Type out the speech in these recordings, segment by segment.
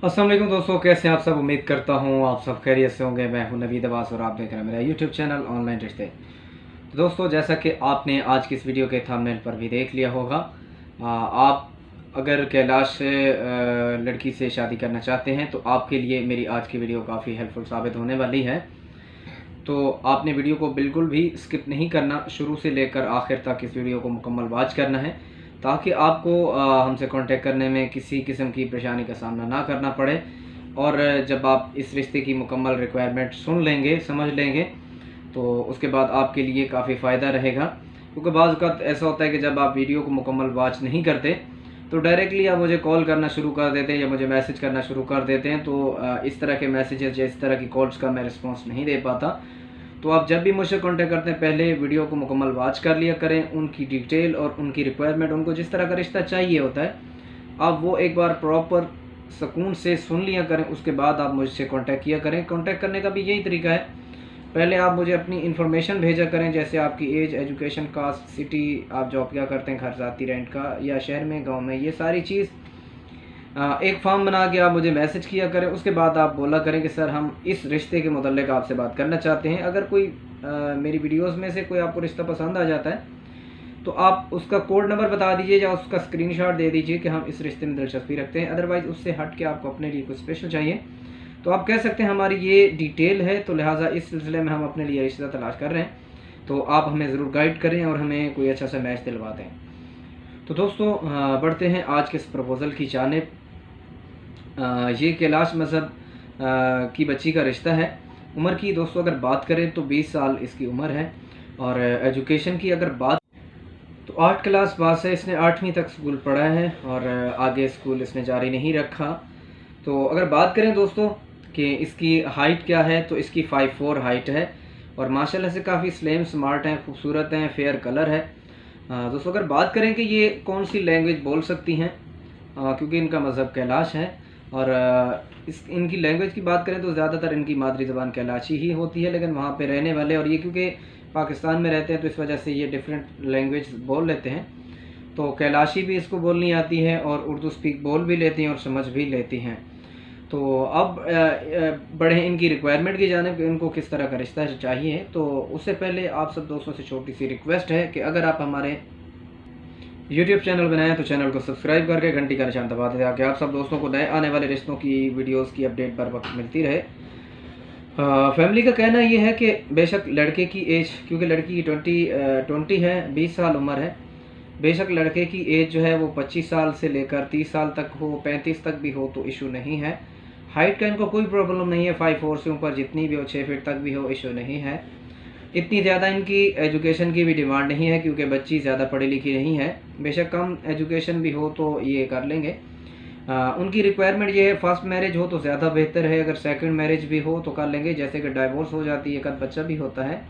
अस्सलाम वालेकुम दोस्तों, कैसे हैं आप सब। उम्मीद करता हूँ आप सब खैरियत से होंगे। मैं हूं नवीद अब्बास और आप देख रहे हैं मेरा यूट्यूब चैनल ऑनलाइन रिश्ते। तो दोस्तों, जैसा कि आपने आज की इस वीडियो के थंबनेल पर भी देख लिया होगा, आप अगर कैलाश से लड़की से शादी करना चाहते हैं तो आपके लिए मेरी आज की वीडियो काफ़ी हेल्पफुल साबित होने वाली है। तो आपने वीडियो को बिल्कुल भी स्किप नहीं करना, शुरू से लेकर आखिर तक इस वीडियो को मुकम्मल वॉच करना है, ताकि आपको हमसे कांटेक्ट करने में किसी किस्म की परेशानी का सामना ना करना पड़े। और जब आप इस रिश्ते की मुकम्मल रिक्वायरमेंट सुन लेंगे, समझ लेंगे, तो उसके बाद आपके लिए काफ़ी फ़ायदा रहेगा। क्योंकि बाज़ औक़ात ऐसा होता है कि जब आप वीडियो को मुकम्मल वॉच नहीं करते तो डायरेक्टली आप मुझे कॉल करना शुरू कर देते हैं या मुझे मैसेज करना शुरू कर देते हैं। तो इस तरह के मैसेजेस या इस तरह की कॉल्स का मैं रिस्पॉन्स नहीं दे पाता। तो आप जब भी मुझसे कांटेक्ट करते हैं, पहले वीडियो को मुकम्मल वॉच कर लिया करें। उनकी डिटेल और उनकी रिक्वायरमेंट, उनको जिस तरह का रिश्ता चाहिए होता है, आप वो एक बार प्रॉपर सुकून से सुन लिया करें। उसके बाद आप मुझसे कांटेक्ट किया करें। कांटेक्ट करने का भी यही तरीका है, पहले आप मुझे अपनी इन्फॉर्मेशन भेजा करें, जैसे आपकी एज, एजुकेशन, कास्ट, सिटी, आप जॉब क्या करते हैं, घर जाती रेंट का या शहर में, गांव में, ये सारी चीज़ एक फॉर्म बना के आप मुझे मैसेज किया करें। उसके बाद आप बोला करें कि सर हम इस रिश्ते के मुतल्लिक आपसे बात करना चाहते हैं। अगर कोई मेरी वीडियोस में से कोई आपको रिश्ता पसंद आ जाता है तो आप उसका कोड नंबर बता दीजिए या उसका स्क्रीनशॉट दे दीजिए कि हम इस रिश्ते में दिलचस्पी रखते हैं। अदरवाइज़ उससे हट के आपको अपने लिए कुछ स्पेशल चाहिए तो आप कह सकते हैं हमारी ये डिटेल है, तो लिहाजा इस सिलसिले में हम अपने लिए रिश्ता तलाश कर रहे हैं। तो आप हमें ज़रूर गाइड करें और हमें कोई अच्छा सा मैच दिलवा दें। तो दोस्तों, बढ़ते हैं आज के इस प्रपोज़ल की जानिब। ये कैलाश मज़हब की बच्ची का रिश्ता है। उम्र की दोस्तों अगर बात करें तो 20 साल इसकी उम्र है। और एजुकेशन की अगर बात तो 8 क्लास पास है, इसने 8वीं तक स्कूल पढ़ा है और आगे स्कूल इसने जारी नहीं रखा। तो अगर बात करें दोस्तों कि इसकी हाइट क्या है, तो इसकी 5'4" हाइट है और माशाल्लाह से काफ़ी स्लिम, स्मार्ट हैं, खूबसूरत हैं, फेयर कलर है। दोस्तों अगर बात करें कि ये कौन सी लैंग्वेज बोल सकती हैं, क्योंकि इनका मज़हब कैलाश है और इनकी लैंग्वेज की बात करें तो ज़्यादातर इनकी मादरी ज़बान कैलाशी ही होती है, लेकिन वहाँ पे रहने वाले और ये क्योंकि पाकिस्तान में रहते हैं तो इस वजह से ये डिफरेंट लैंग्वेज बोल लेते हैं। तो कैलाशी भी इसको बोलनी आती है और उर्दू स्पीक बोल भी लेती हैं और समझ भी लेती हैं। तो अब बढ़े इनकी रिक्वायरमेंट की जानिब, इनको किस तरह का रिश्ता चाहिए। तो उससे पहले आप सब दोस्तों से छोटी सी रिक्वेस्ट है कि अगर आप हमारे यूट्यूब चैनल बनाएं तो चैनल को सब्सक्राइब करके घंटी का निशान दबा दें, ताकि आप सब दोस्तों को नए आने वाले रिश्तों की वीडियोस की अपडेट बर वक्त मिलती रहे। फैमिली का कहना ये है कि बेशक लड़के की एज, क्योंकि लड़की की 20 है, 20 साल उम्र है, बेशक लड़के की एज जो है वो 25 साल से लेकर 30 साल तक हो, 35 तक भी हो तो इशू नहीं है। हाइट का इनको कोई प्रॉब्लम नहीं है, 5'4" से ऊपर जितनी भी हो, 6 फीट तक भी हो, इशू नहीं है। इतनी ज़्यादा इनकी एजुकेशन की भी डिमांड नहीं है, क्योंकि बच्ची ज़्यादा पढ़ी लिखी नहीं है। बेशक कम एजुकेशन भी हो तो ये कर लेंगे। उनकी रिक्वायरमेंट ये है, फर्स्ट मैरिज हो तो ज़्यादा बेहतर है, अगर सेकंड मैरिज भी हो तो कर लेंगे, जैसे कि डाइवोर्स हो जाती है, एक बच्चा भी होता है,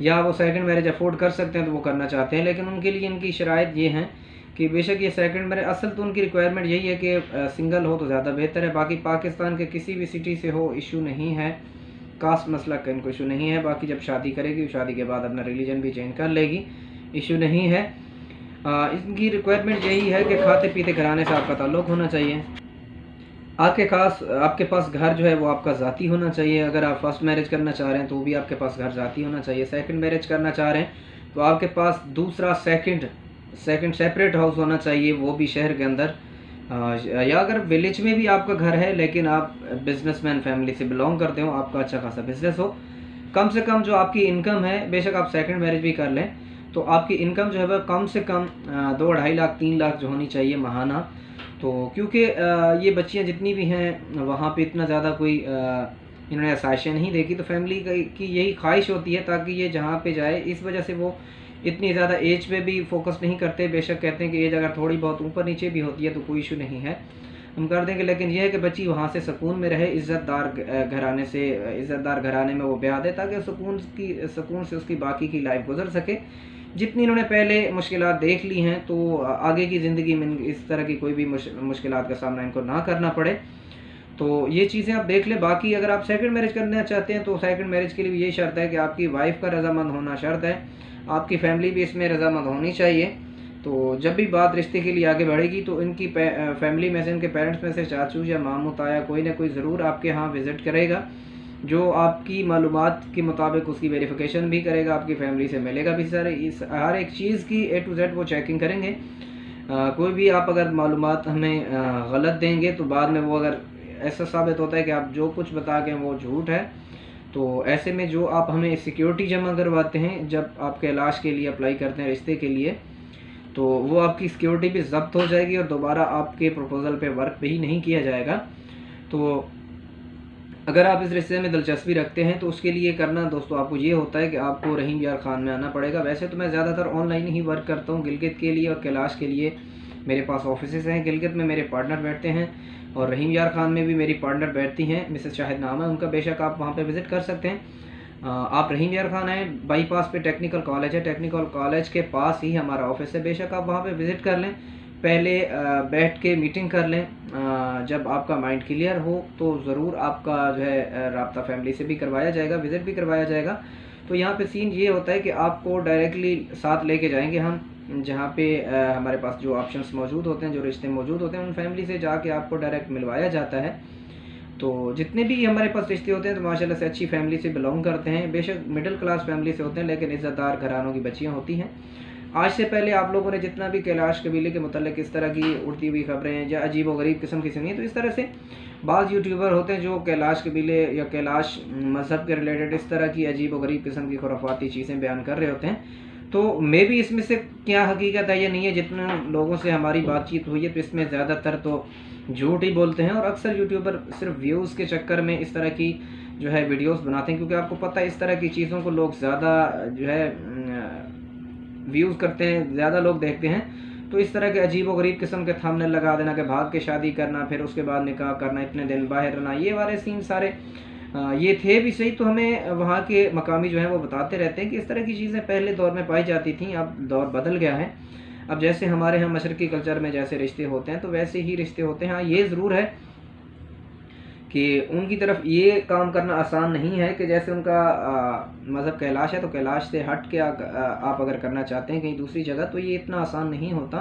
या वो सेकंड मैरिज अफोर्ड कर सकते हैं तो वो करना चाहते हैं। लेकिन उनके लिए इनकी शराइत ये हैं कि बेशक ये सेकंड मैरिज, असल तो उनकी रिक्वायरमेंट यही है कि सिंगल हो तो ज़्यादा बेहतर है। बाकी पाकिस्तान के किसी भी सिटी से हो इशू नहीं है, कास्ट मसला का इनको इशू नहीं है। बाकी जब शादी करेगी, शादी के बाद अपना रिलीजन भी चेंज कर लेगी, इशू नहीं है। इनकी रिक्वायरमेंट यही है कि खाते पीते घराने से आपका ताल्लुक़ होना चाहिए। आपके पास घर जो है वो आपका ज़ाती होना चाहिए। अगर आप फर्स्ट मैरिज करना चाह रहे हैं तो भी आपके पास घर ज़ाती होना चाहिए। सेकंड मैरिज करना चाह रहे हैं तो आपके पास दूसरा सेकंड सेपरेट हाउस होना चाहिए, वो भी शहर के अंदर। या अगर विलेज में भी आपका घर है लेकिन आप बिजनेसमैन फैमिली से बिलोंग करते हो, आपका अच्छा खासा बिजनेस हो, कम से कम जो आपकी इनकम है, बेशक आप सेकंड मैरिज भी कर लें तो आपकी इनकम जो है वह कम से कम 2-2.5 लाख 3 लाख जो होनी चाहिए महाना। तो क्योंकि ये बच्चियां जितनी भी हैं वहाँ पे इतना ज़्यादा कोई इन्होंने आसाइशें नहीं देखी, तो फैमिली की यही ख्वाहिश होती है ताकि ये जहाँ पे जाए, इस वजह से वो इतनी ज़्यादा एज पे भी फोकस नहीं करते। बेशक कहते हैं कि एज अगर थोड़ी बहुत ऊपर नीचे भी होती है तो कोई इशू नहीं है, हम कर देंगे। लेकिन यह है कि बच्ची वहाँ से सुकून में रहे, इज़्ज़तदार घराने में वो ब्याह दे, ताकि सुकून से उसकी बाकी की लाइफ गुजर सके। जितनी इन्होंने पहले मुश्किलात देख ली हैं तो आगे की ज़िंदगी में इस तरह की कोई भी मुश्किलात का सामना इनको ना करना पड़े। तो ये चीज़ें आप देख लें। बाकी अगर आप सेकंड मैरिज करना चाहते हैं तो सेकंड मैरिज के लिए यही शर्त है कि आपकी वाइफ का रजामंद होना शर्त है, आपकी फैमिली भी इसमें रजामंद होनी चाहिए। तो जब भी बात रिश्ते के लिए आगे बढ़ेगी तो इनकी फैमिली में से, इनके पेरेंट्स में से चाचू या मामू ताया कोई ना कोई ज़रूर आपके यहाँ विज़िट करेगा, जो आपकी मालूमात के मुताबिक उसकी वेरिफिकेशन भी करेगा, आपकी फैमिली से मिलेगा भी। सारे इस हर एक चीज़ की A to Z वो चेकिंग करेंगे। कोई भी आप अगर मालूमात हमें गलत देंगे तो बाद में वो अगर ऐसा साबित होता है कि आप जो कुछ बता के वो झूठ है, तो ऐसे में जो आप हमें सिक्योरिटी जमा करवाते हैं जब आप कैलाश के लिए अप्लाई करते हैं रिश्ते के लिए, तो वो आपकी सिक्योरिटी भी ज़ब्त हो जाएगी और दोबारा आपके प्रपोज़ल पे वर्क भी नहीं किया जाएगा। तो अगर आप इस रिश्ते में दिलचस्पी रखते हैं तो उसके लिए करना दोस्तों आपको ये होता है कि आपको रहीम यार खान में आना पड़ेगा। वैसे तो मैं ज़्यादातर ऑनलाइन ही वर्क करता हूँ गिलगित के लिए और कैलाश के लिए। मेरे पास ऑफिसेज हैं, गिलगित में मेरे पार्टनर बैठते हैं और रहीम यार खान में भी मेरी पार्टनर बैठती हैं, मिसेस शाहिद नाम है उनका। बेशक आप वहाँ पे विज़िट कर सकते हैं। आप रहीम यार खान हैं, बाईपास पे टेक्निकल कॉलेज है, टेक्निकल कॉलेज के पास ही हमारा ऑफिस है। बेशक आप वहाँ पे विज़िट कर लें, पहले बैठ के मीटिंग कर लें। जब आपका माइंड क्लियर हो तो ज़रूर आपका जो है राब्ता फैमिली से भी करवाया जाएगा, विज़िट भी करवाया जाएगा। तो यहाँ पे सीन ये होता है कि आपको डायरेक्टली साथ लेके जाएंगे हम, जहाँ पे हमारे पास जो ऑप्शंस मौजूद होते हैं, जो रिश्ते मौजूद होते हैं, उन फैमिली से जाके आपको डायरेक्ट मिलवाया जाता है। तो जितने भी हमारे पास रिश्ते होते हैं तो माशाल्लाह से अच्छी फैमिली से बिलोंग करते हैं। बेशक मिडिल क्लास फैमिली से होते हैं लेकिन इज़्ज़तदार घरानों की बच्चियाँ होती हैं। आज से पहले आप लोगों ने जितना भी कैलाश कबीले के मतलब इस तरह की उड़ती हुई खबरें या अजीब व गरीब किस्म की सुनी है, तो इस तरह से बाज़ यूट्यूबर होते हैं जो कैलाश कबीले या कैलाश मज़हब के रिलेटेड इस तरह की अजीब व गरीब किस्म की खुराफाती चीज़ें बयान कर रहे होते हैं। तो मे भी इसमें से क्या हकीकत है या नहीं है, जितने लोगों से हमारी बातचीत हुई है तो इसमें ज़्यादातर तो झूठ ही बोलते हैं और अक्सर यूट्यूबर सिर्फ व्यूज़ के चक्कर में इस तरह की जो है वीडियोस बनाते हैं, क्योंकि आपको पता है इस तरह की चीज़ों को लोग ज़्यादा जो है व्यूज़ करते हैं, ज़्यादा लोग देखते हैं। तो इस तरह के अजीब व गरीब किस्म के थंबनेल लगा देना कि भाग के शादी करना, फिर उसके बाद निकाह करना, इतने दिन बाहर रहना, ये वाले सीन सारे ये थे भी सही। तो हमें वहाँ के मकामी जो हैं वो बताते रहते हैं कि इस तरह की चीज़ें पहले दौर में पाई जाती थी, अब दौर बदल गया है। अब जैसे हमारे यहाँ मशरक़ी कल्चर में जैसे रिश्ते होते हैं तो वैसे ही रिश्ते होते हैं। हाँ, ये ज़रूर है कि उनकी तरफ ये काम करना आसान नहीं है कि जैसे उनका मज़हब कैलाश है तो कैलाश से हट के आप अगर करना चाहते हैं कहीं दूसरी जगह, तो ये इतना आसान नहीं होता,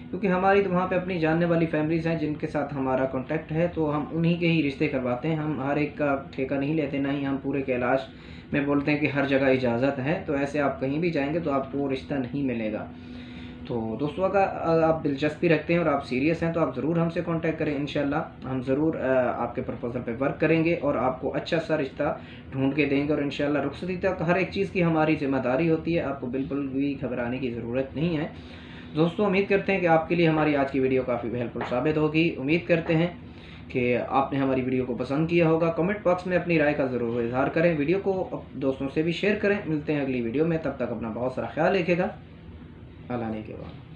क्योंकि हमारी तो वहाँ पे अपनी जानने वाली फैमिलीज़ हैं जिनके साथ हमारा कांटेक्ट है, तो हम उन्हीं के ही रिश्ते करवाते हैं। हम हर एक का ठेका नहीं लेते, ना ही हम पूरे कैलाश में बोलते हैं कि हर जगह इजाज़त है। तो ऐसे आप कहीं भी जाएंगे तो आपको रिश्ता नहीं मिलेगा। तो दोस्तों अगर आप दिलचस्पी रखते हैं और आप सीरियस हैं तो आप ज़रूर हमसे कांटेक्ट करें। इंशाल्लाह हम ज़रूर आपके प्रपोज़ल पे वर्क करेंगे और आपको अच्छा सा रिश्ता ढूंढ के देंगे। और इंशाल्लाह रुखसती तक हर एक चीज़ की हमारी जिम्मेदारी होती है, आपको बिल्कुल भी घबराने की ज़रूरत नहीं है। दोस्तों उम्मीद करते हैं कि आपके लिए हमारी आज की वीडियो काफ़ी हेल्पफुल साबित होगी। उम्मीद करते हैं कि आपने हमारी वीडियो को पसंद किया होगा। कमेंट बॉक्स में अपनी राय का ज़रूर इजहार करें, वीडियो को दोस्तों से भी शेयर करें। मिलते हैं अगली वीडियो में, तब तक अपना बहुत सारा ख्याल रखिएगा। अल्लाह ने के बाद।